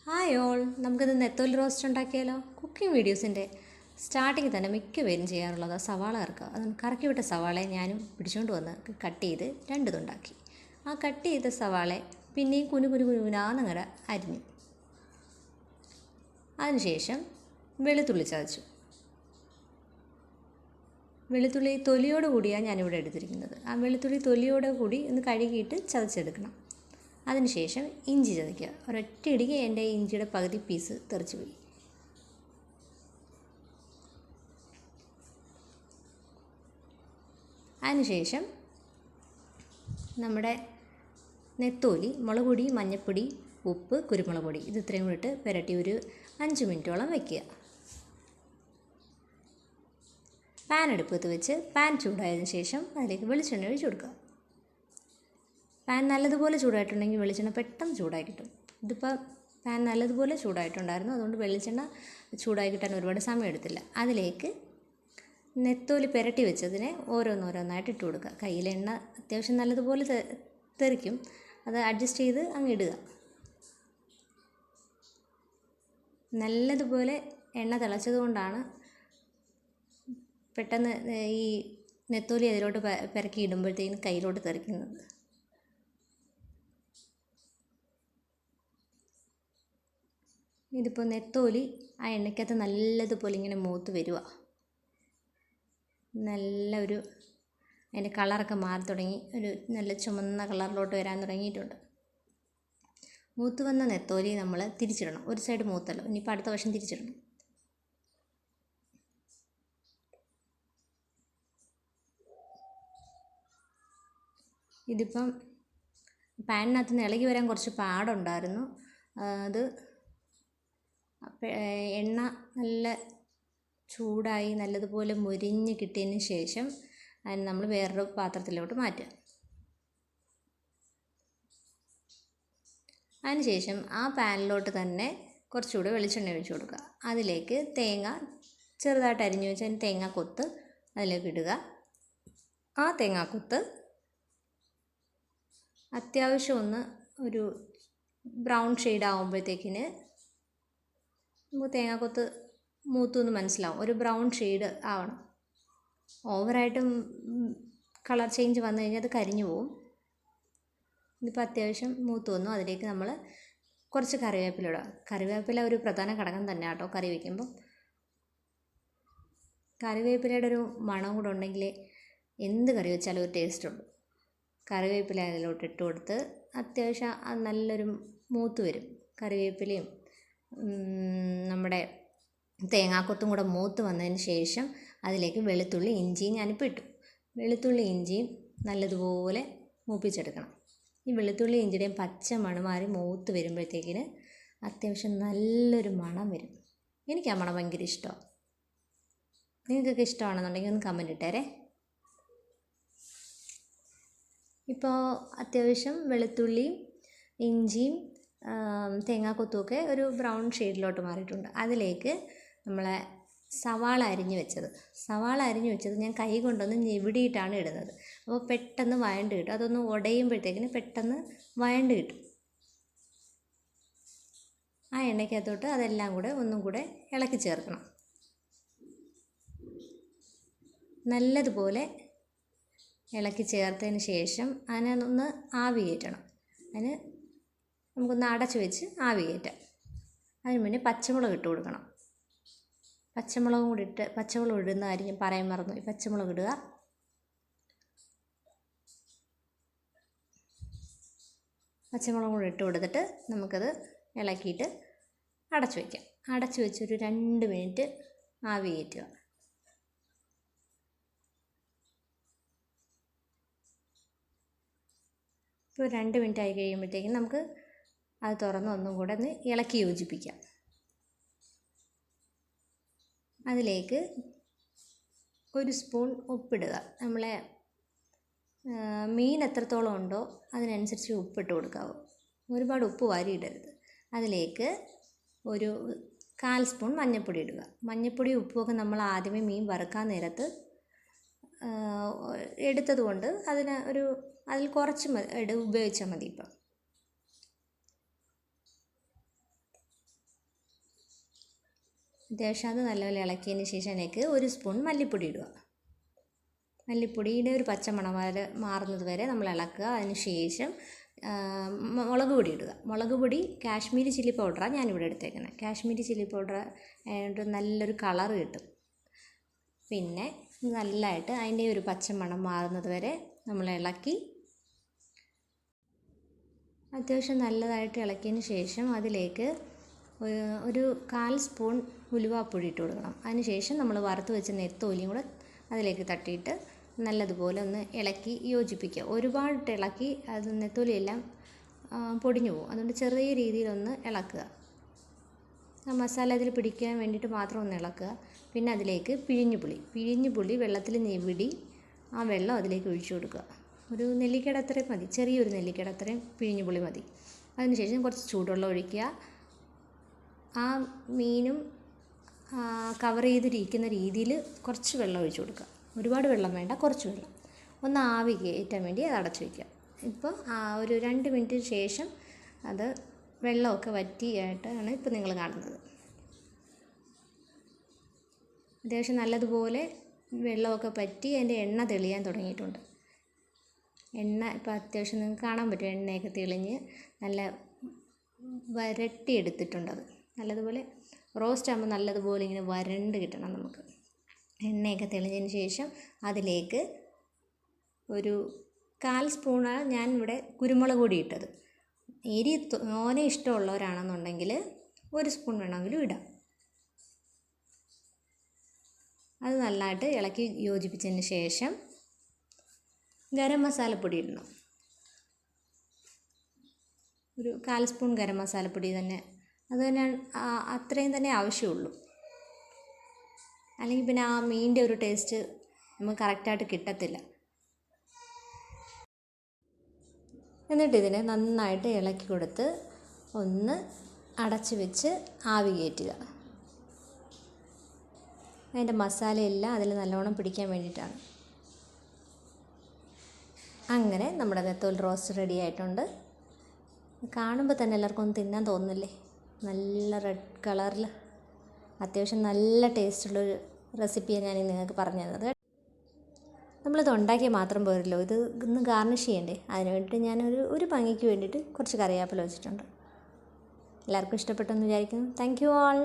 Hi all, നമുക്കിത് നെത്തോലി roast ഉണ്ടാക്കിയാലോ. കുക്കിംഗ് വീഡിയോസിൻ്റെ സ്റ്റാർട്ടിങ്ങിൽ തന്നെ മിക്കപേരും ചെയ്യാറുള്ളത് സവാള കറക്കുക. അത് കറക്കി വിട്ട സവാളയെ ഞാനും പിടിച്ചുകൊണ്ട് വന്ന് കട്ട് ചെയ്ത് രണ്ടിതുണ്ടാക്കി. ആ കട്ട് ചെയ്ത സവാളയെ പിന്നെയും കുനുകുനാന്നങ്ങടെ അരിഞ്ഞു. അതിനുശേഷം വെളുത്തുള്ളി ചതച്ചു. വെളുത്തുള്ളി തൊലിയോട് കൂടിയാണ് ഞാനിവിടെ എടുത്തിരിക്കുന്നത്. ആ വെളുത്തുള്ളി തൊലിയോട് കൂടി ഒന്ന് കഴുകിയിട്ട് ചതച്ചെടുക്കണം. അതിനുശേഷം ഇഞ്ചി ചതയ്ക്കുക. ഒരൊറ്റ ഇടിക്ക് എൻ്റെ ഇഞ്ചിയുടെ പകുതി പീസ് തെറിച്ച് പോയി. അതിനുശേഷം നമ്മുടെ നെത്തോലി, മുളക് പൊടി, മഞ്ഞൾപ്പൊടി, ഉപ്പ്, കുരുമുളക് പൊടി ഇത് ഇത്രയും കൂടി ഇട്ട് പുരട്ടി ഒരു 5 മിനിറ്റോളം വയ്ക്കുക. പാൻ അടുപ്പത്ത് വെച്ച് പാൻ ചൂടായതിനു ശേഷം അതിലേക്ക് വെളിച്ചെണ്ണ ഒഴിച്ച് കൊടുക്കുക. പാൻ നല്ലതുപോലെ ചൂടായിട്ടുണ്ടെങ്കിൽ വെളിച്ചെണ്ണ പെട്ടെന്ന് ചൂടായി കിട്ടും. ഇതിപ്പോൾ പാൻ നല്ലതുപോലെ ചൂടായിട്ടുണ്ടായിരുന്നു, അതുകൊണ്ട് വെളിച്ചെണ്ണ ചൂടായി കിട്ടാൻ ഒരുപാട് സമയം എടുത്തില്ല. അതിലേക്ക് നെത്തോലി പുരട്ടി വെച്ചതിനെ ഓരോന്നോരോന്നായിട്ട് ഇട്ട് കൊടുക്കുക. കയ്യിൽ എണ്ണ അത്യാവശ്യം നല്ലതുപോലെ തെറിക്കും, അത് അഡ്ജസ്റ്റ് ചെയ്ത് അങ്ങ് ഇടുക. നല്ലതുപോലെ എണ്ണ തിളച്ചത് കൊണ്ടാണ് പെട്ടെന്ന് ഈ നെത്തോലി അതിലോട്ട് പെരക്കി ഇടുമ്പോഴത്തേക്കും കയ്യിലോട്ട് തെറിക്കുന്നത്. ഇതിപ്പോൾ നെത്തോലി ആ എണ്ണയ്ക്കകത്ത് നല്ലതുപോലെ ഇങ്ങനെ മൂത്ത് വരിക. അതിൻ്റെ കളറൊക്കെ മാറി തുടങ്ങി, ഒരു നല്ല ചുമന്ന കളറിലോട്ട് വരാൻ തുടങ്ങിയിട്ടുണ്ട്. മൂത്ത് വന്ന നെത്തോലി നമ്മൾ തിരിച്ചിടണം. ഒരു സൈഡ് മൂത്തല്ലോ, ഇനിയിപ്പോൾ അടുത്ത വശം തിരിച്ചിടണം. ഇതിപ്പം പാനിനകത്ത് നിന്ന് ഇളകി വരാൻ കുറച്ച് പാടുണ്ടായിരുന്നു. അത് എണ്ണ നല്ല ചൂടായി നല്ലതുപോലെ മൊരിഞ്ഞ് കിട്ടിയതിന് ശേഷം അതിന് നമ്മൾ വേറൊരു പാത്രത്തിലോട്ട് മാറ്റുക. അതിനുശേഷം ആ പാനിലോട്ട് തന്നെ കുറച്ചുകൂടെ വെളിച്ചെണ്ണ ഒഴിച്ച് കൊടുക്കുക. അതിലേക്ക് തേങ്ങ ചെറുതായിട്ട് അരിഞ്ഞു വെച്ച് അതിന് തേങ്ങാക്കൊത്ത് അതിലേക്ക് ഇടുക. ആ തേങ്ങാക്കൊത്ത് അത്യാവശ്യം ഒരു ബ്രൗൺ ഷെയ്ഡ് ആകുമ്പോഴത്തേക്കിന് നമുക്ക് തേങ്ങാക്കൊത്ത് മൂത്തുനിന്ന് മനസ്സിലാവും. ഒരു ബ്രൗൺ ഷെയ്ഡ് ആവണം. ഓവറായിട്ടും കളർ ചേഞ്ച് വന്നു കഴിഞ്ഞാൽ അത് കരിഞ്ഞു പോവും. ഇതിപ്പോൾ അത്യാവശ്യം മൂത്ത് വന്നു. അതിലേക്ക് നമ്മൾ കുറച്ച് കറിവേപ്പില ഇടുക. കറിവേപ്പില ഒരു പ്രധാന ഘടകം തന്നെ കേട്ടോ കറി വയ്ക്കുമ്പോൾ. കറിവേപ്പിലയുടെ ഒരു മണം കൂടെ ഉണ്ടെങ്കിൽ എന്ത് കറി വെച്ചാലും ഒരു ടേസ്റ്റ് ഉണ്ട്. കറിവേപ്പില അതിലോട്ട് ഇട്ട് കൊടുത്ത് അത്യാവശ്യം നല്ലൊരു മൂത്ത് വരും. കറിവേപ്പിലയും നമ്മുടെ തേങ്ങാക്കൊത്തും കൂടെ മൂത്ത് വന്നതിന് ശേഷം അതിലേക്ക് വെളുത്തുള്ളി ഇഞ്ചിയും ഞാനിപ്പോൾ ഇട്ടു. വെളുത്തുള്ളി ഇഞ്ചിയും നല്ലതുപോലെ മൂപ്പിച്ചെടുക്കണം. ഈ വെളുത്തുള്ളി ഇഞ്ചിയുടെയും പച്ച മണം മാറി മൂത്ത് വരുമ്പോഴത്തേക്കിന് അത്യാവശ്യം നല്ലൊരു മണം വരും. എനിക്ക് ആ മണം ഭയങ്കര ഇഷ്ടമാണ്. നിങ്ങൾക്കൊക്കെ ഇഷ്ടമാണെന്നുണ്ടെങ്കിൽ ഒന്ന് കമൻറ്റ് ഇട്ടേരെ. ഇപ്പോൾ അത്യാവശ്യം വെളുത്തുള്ളിയും ഇഞ്ചിയും തേങ്ങാക്കൊത്തുമൊക്കെ ഒരു ബ്രൗൺ ഷെയ്ഡിലോട്ട് മാറിയിട്ടുണ്ട്. അതിലേക്ക് നമ്മളെ സവാള അരിഞ്ഞ് വെച്ചത് ഞാൻ കൈ കൊണ്ടൊന്ന് ഞെവിടിയിട്ടാണ് ഇടുന്നത്. അപ്പോൾ പെട്ടെന്ന് വഴണ്ട് കിട്ടും. അതൊന്ന് ഉടയുമ്പോഴത്തേക്കിന് പെട്ടെന്ന് വഴണ്ട് കിട്ടും. ആ എണ്ണയ്ക്കകത്തോട്ട് അതെല്ലാം കൂടെ ഒന്നും കൂടെ ഇളക്കി ചേർക്കണം. നല്ലതുപോലെ ഇളക്കി ചേർത്തതിന് ശേഷം അതിനൊന്ന് ആവി കയറ്റണം. അതിന് നമുക്കൊന്ന് അടച്ച് വെച്ച് ആവി കയറ്റാം. അതിന് മുന്നേ പച്ചമുളക് ഇട്ട് കൊടുക്കണം. പച്ചമുളക് ഇടുന്ന കാര്യം ഞാൻ പറയാൻ മറന്നു. പച്ചമുളക് ഇടുക. പച്ചമുളകും കൂടി ഇട്ട് കൊടുത്തിട്ട് നമുക്കത് ഇളക്കിയിട്ട് അടച്ച് വയ്ക്കാം. അടച്ച് വെച്ചൊരു 2 മിനിറ്റ് ആവി കയറ്റുക. ഇപ്പോൾ 2 മിനിറ്റ് ആയി കഴിയുമ്പോഴത്തേക്കും നമുക്ക് അത് തുറന്ന് ഒന്നും കൂടെ ഒന്ന് ഇളക്കി യോജിപ്പിക്കാം. അതിലേക്ക് 1 സ്പൂൺ ഉപ്പിടുക. നമ്മളെ മീൻ എത്രത്തോളം ഉണ്ടോ അതിനനുസരിച്ച് ഉപ്പിട്ട് കൊടുക്കാവൂ. ഒരുപാട് ഉപ്പ് വാരിയിടരുത്. അതിലേക്ക് ഒരു 1/4 സ്പൂൺ മഞ്ഞൾപ്പൊടി ഇടുക. മഞ്ഞൾപ്പൊടി ഉപ്പുമൊക്കെ നമ്മൾ ആദ്യമേ മീൻ വറുക്കാൻ നേരത്ത് എടുത്തത് കൊണ്ട് അതിൽ കുറച്ച് ഉപയോഗിച്ചാൽ മതി. ഇപ്പം അത്യാവശ്യം അത് നല്ലപോലെ ഇളക്കിയതിന് ശേഷം അതിലേക്ക് 1 സ്പൂൺ മല്ലിപ്പൊടി ഇടുക. മല്ലിപ്പൊടിയുടെ ഒരു പച്ചമണം വരെ മാറുന്നത് വരെ നമ്മൾ ഇളക്കുക. അതിന് ശേഷം മുളക് പൊടി ഇടുക. മുളക് പൊടി കാശ്മീരി ചില്ലി പൗഡറാണ് ഞാനിവിടെ എടുത്തേക്കുന്നത്. കാശ്മീരി ചില്ലി പൗഡർ ആയതുകൊണ്ട് നല്ലൊരു കളറ് കിട്ടും. പിന്നെ നല്ലതായിട്ട് അതിൻ്റെ ഒരു പച്ചമണം മാറുന്നത് വരെ നമ്മൾ ഇളക്കി അത്യാവശ്യം നല്ലതായിട്ട് ഇളക്കിയതിന് ശേഷം അതിലേക്ക് ഒരു 1/4 സ്പൂൺ ഉലുവാപ്പൊടി ഇട്ട് കൊടുക്കണം. അതിന് ശേഷം നമ്മൾ വറുത്ത് വെച്ച നെത്തോലിയും കൂടെ അതിലേക്ക് തട്ടിയിട്ട് നല്ലതുപോലെ ഒന്ന് ഇളക്കി യോജിപ്പിക്കുക. ഒരുപാട് ഇളക്കി അത് നെത്തോലിയെല്ലാം പൊടിഞ്ഞു പോകും. അതുകൊണ്ട് ചെറിയ രീതിയിലൊന്ന് ഇളക്കുക. ആ മസാല അതിൽ പിടിക്കാൻ വേണ്ടിയിട്ട് മാത്രം ഒന്ന് ഇളക്കുക. പിന്നെ അതിലേക്ക് പിഴിഞ്ഞു പുളി വെള്ളത്തിൽ ഞെവിടി ആ വെള്ളം അതിലേക്ക് ഒഴിച്ചു കൊടുക്കുക. ഒരു നെല്ലിക്കയുടെ അത്രയും മതി, ചെറിയൊരു നെല്ലിക്കയുടെ അത്രയും പിഴിഞ്ഞു പുളി മതി. അതിനുശേഷം കുറച്ച് ചൂടുവെള്ളം ഒഴിക്കുക. ആ മീനും കവർ ചെയ്തിരിക്കുന്ന രീതിയിൽ കുറച്ച് വെള്ളം ഒഴിച്ചു കൊടുക്കുക. ഒരുപാട് വെള്ളം വേണ്ട, കുറച്ച് വെള്ളം. ഒന്ന് ആവി കയറ്റാൻ വേണ്ടി അത് അടച്ചു വയ്ക്കുക. ഇപ്പോൾ ഒരു 2 മിനിറ്റിന് ശേഷം അത് വെള്ളമൊക്കെ വറ്റിയായിട്ടാണ് ഇപ്പോൾ നിങ്ങൾ കാണുന്നത്. അത്യാവശ്യം നല്ലതുപോലെ വെള്ളമൊക്കെ വറ്റി അതിൻ്റെ എണ്ണ തെളിയാൻ തുടങ്ങിയിട്ടുണ്ട്. എണ്ണ ഇപ്പോൾ അത്യാവശ്യം നിങ്ങൾക്ക് കാണാൻ പറ്റും. എണ്ണയൊക്കെ തെളിഞ്ഞ് നല്ല വരട്ടിയെടുത്തിട്ടുണ്ടത്. നല്ലതുപോലെ റോസ്റ്റ് ആകുമ്പോൾ നല്ലതുപോലെ ഇങ്ങനെ വരണ്ട് കിട്ടണം നമുക്ക്. എണ്ണയൊക്കെ തെളിഞ്ഞതിന് ശേഷം അതിലേക്ക് ഒരു 1/4 സ്പൂണാണ് ഞാൻ ഇവിടെ കുരുമുളക് പൊടി ഇട്ടത്. എരി തോനെ ഇഷ്ടമുള്ളവരാണെന്നുണ്ടെങ്കിൽ 1 സ്പൂൺ വേണമെങ്കിലും ഇടാം. അത് നല്ലതായിട്ട് ഇളക്കി യോജിപ്പിച്ചതിന് ശേഷം ഗരം മസാലപ്പൊടി ഇടണം. ഒരു 1/4 സ്പൂൺ ഗരം മസാലപ്പൊടി തന്നെ, അത് തന്നെ അത്രയും തന്നെ ആവശ്യമുള്ളൂ. അല്ലെങ്കിൽ പിന്നെ ആ മീനിൻ്റെ ഒരു ടേസ്റ്റ് നമുക്ക് കറക്റ്റായിട്ട് കിട്ടത്തില്ല. എന്നിട്ട് ഇതിനെ നന്നായിട്ട് ഇളക്കി കൊടുത്ത് ഒന്ന് അടച്ച് വെച്ച് ആവി കയറ്റുക. അതിൻ്റെ മസാലയെല്ലാം അതിൽ നല്ലോണം പിടിക്കാൻ വേണ്ടിയിട്ടാണ്. അങ്ങനെ നമ്മുടെ നെത്തോലി റോസ്റ്റ് റെഡി ആയിട്ടുണ്ട്. കാണുമ്പോൾ തന്നെ എല്ലാവർക്കും ഒന്ന് തിന്നാൻ തോന്നുന്നില്ലേ? നല്ല റെഡ് കളറിൽ അത്യാവശ്യം നല്ല ടേസ്റ്റുള്ളൊരു റെസിപ്പിയാണ് ഞാൻ നിങ്ങൾക്ക് പറഞ്ഞു തന്നത്. നമ്മളിത് ഉണ്ടാക്കിയാൽ മാത്രം പോരല്ലോ, ഇത് ഒന്ന് ഗാർണിഷ് ചെയ്യണ്ടേ? അതിന് വേണ്ടിയിട്ട് ഞാനൊരു ഭംഗിക്ക് വേണ്ടിയിട്ട് കുറച്ച് കറിവേപ്പില വെച്ചിട്ടുണ്ട്. എല്ലാവർക്കും ഇഷ്ടപ്പെട്ടെന്ന് വിചാരിക്കുന്നു. Thank you all.